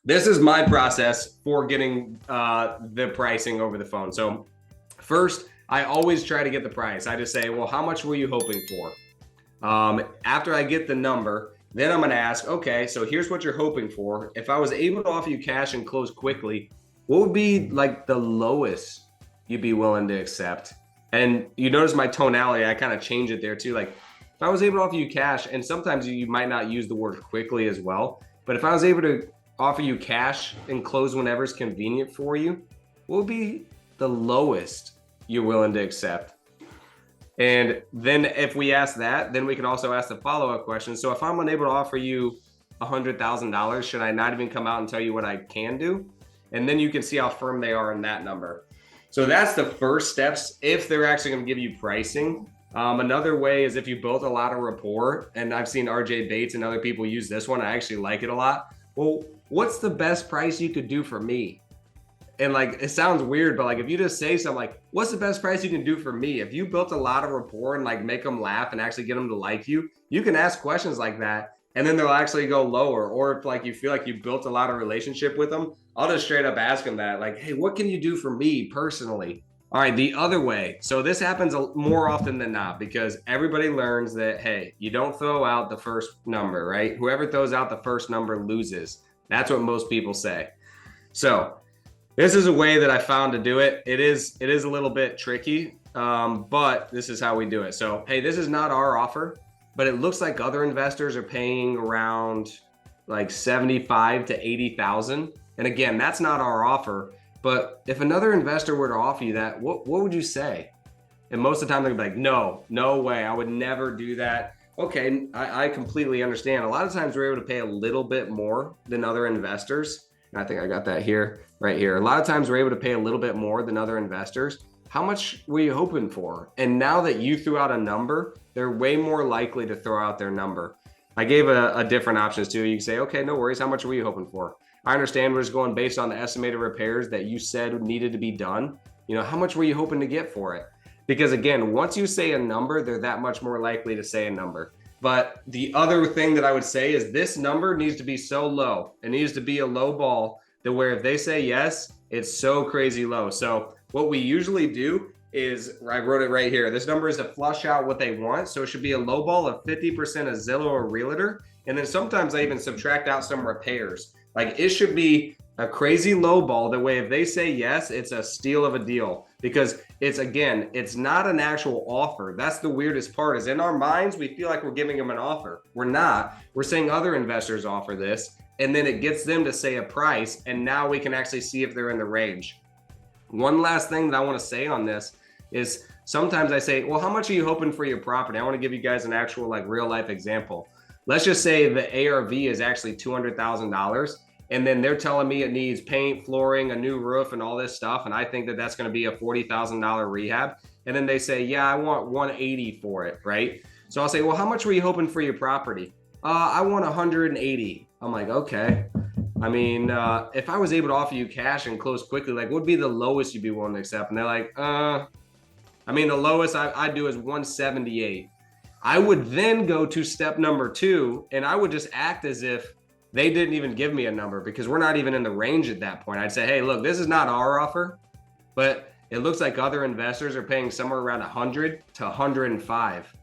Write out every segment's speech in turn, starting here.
This is my process for getting the pricing over the phone. So first, I always try to get the price. I just say, well, how much were you hoping for? After I get the number, then I'm going to ask, okay, so here's what you're hoping for. If I was able to offer you cash and close quickly, what would be like the lowest you'd be willing to accept? And you notice my tonality, I kind of change it there too. Like if I was able to offer you cash, and sometimes you might not use the word quickly as well, but if I was able to offer you cash and close whenever it's convenient for you, what would be the lowest you're willing to accept? And then if we ask that, then we can also ask the follow-up question. So if I'm unable to offer you $100,000, should I not even come out and tell you what I can do? And then you can see how firm they are in that number. So that's the first steps if they're actually going to give you pricing. Another way is if you built a lot of rapport, and I've seen RJ Bates and other people use this one. I actually like it a lot. Well, what's the best price you could do for me? And like, it sounds weird, but like, if you just say something like, what's the best price you can do for me? If you built a lot of rapport and like make them laugh and actually get them to like you can ask questions like that. And then they'll actually go lower. Or if like you feel like you built a lot of relationship with them, I'll just straight up ask them that, like, hey, what can you do for me personally? All right, the other way. So this happens more often than not because everybody learns that, hey, you don't throw out the first number, right? Whoever throws out the first number loses. That's what most people say. So this is a way that I found to do it. It is a little bit tricky, but this is how we do it. So, hey, this is not our offer, but it looks like other investors are paying around like 75 to 80,000. And again, that's not our offer. But if another investor were to offer you that, what would you say? And most of the time they're gonna be like, no way, I would never do that. Okay, I completely understand. A lot of times we're able to pay a little bit more than other investors. And I think I got that here, right here. A lot of times we're able to pay a little bit more than other investors. How much were you hoping for? And now that you threw out a number, they're way more likely to throw out their number. I gave a different options too. You can say, okay, no worries. How much were you hoping for? I understand we're just going based on the estimated repairs that you said needed to be done. You know, how much were you hoping to get for it? Because again, once you say a number, they're that much more likely to say a number. But the other thing that I would say is this number needs to be so low. It needs to be a low ball that where if they say yes, it's so crazy low. So what we usually do is, I wrote it right here. This number is to flush out what they want. So it should be a low ball of 50% of Zillow or Realtor. And then sometimes I even subtract out some repairs. Like it should be a crazy low ball. That way, if they say yes, it's a steal of a deal because it's not an actual offer. That's the weirdest part is in our minds, we feel like we're giving them an offer. We're not. We're saying other investors offer this, and then it gets them to say a price. And now we can actually see if they're in the range. One last thing that I want to say on this is sometimes I say, well, how much are you hoping for your property? I want to give you guys an actual like real life example. Let's just say the ARV is actually $200,000. And then they're telling me it needs paint, flooring, a new roof, and all this stuff. And I think that that's going to be a $40,000 rehab. And then they say, yeah, I want 180 for it, right? So I'll say, well, how much were you hoping for your property? I want 180. I'm like, okay. I mean, if I was able to offer you cash and close quickly, like what would be the lowest you'd be willing to accept? And they're like, I mean, the lowest I'd do is 178. I would then go to step number 2, and I would just act as if they didn't even give me a number because we're not even in the range at that point. I'd say, hey, look, this is not our offer, but it looks like other investors are paying somewhere around 100 to 105.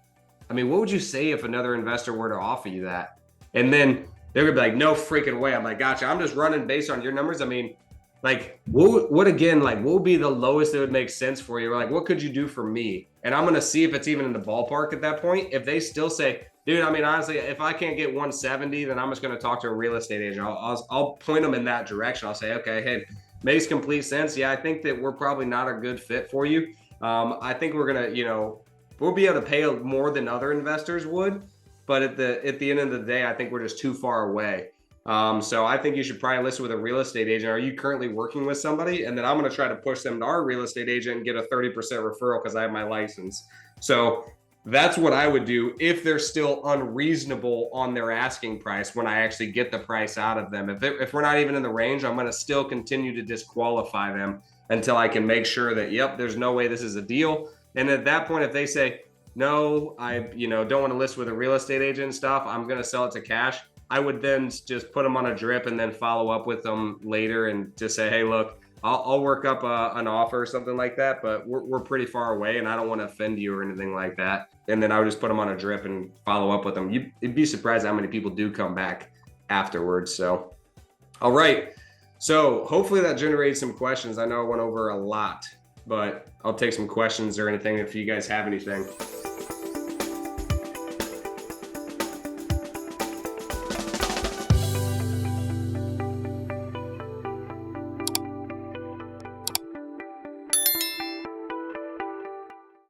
I mean, what would you say if another investor were to offer you that? And then they're gonna be like, no freaking way. I'm like, gotcha. I'm just running based on your numbers. I mean, like, what would be the lowest that would make sense for you? Or like, what could you do for me? And I'm gonna see if it's even in the ballpark at that point. If they still say, dude, I mean, honestly, if I can't get 170, then I'm just going to talk to a real estate agent. I'll point them in that direction. I'll say, okay, hey, makes complete sense. Yeah, I think that we're probably not a good fit for you. I think we're going to, we'll be able to pay more than other investors would. But at the end of the day, I think we're just too far away. So I think you should probably listen with a real estate agent. Are you currently working with somebody? And then I'm going to try to push them to our real estate agent and get a 30% referral because I have my license. So that's what I would do if they're still unreasonable on their asking price when I actually get the price out of them. If we're not even in the range, I'm going to still continue to disqualify them until I can make sure that, yep, there's no way this is a deal. And at that point, if they say, no, I don't want to list with a real estate agent and stuff, I'm going to sell it to cash, I would then just put them on a drip and then follow up with them later and just say, hey, look, I'll work up an offer or something like that, but we're pretty far away and I don't want to offend you or anything like that. And then I would just put them on a drip and follow up with them. You'd be surprised how many people do come back afterwards. So, all right. So hopefully that generates some questions. I know I went over a lot, but I'll take some questions or anything if you guys have anything.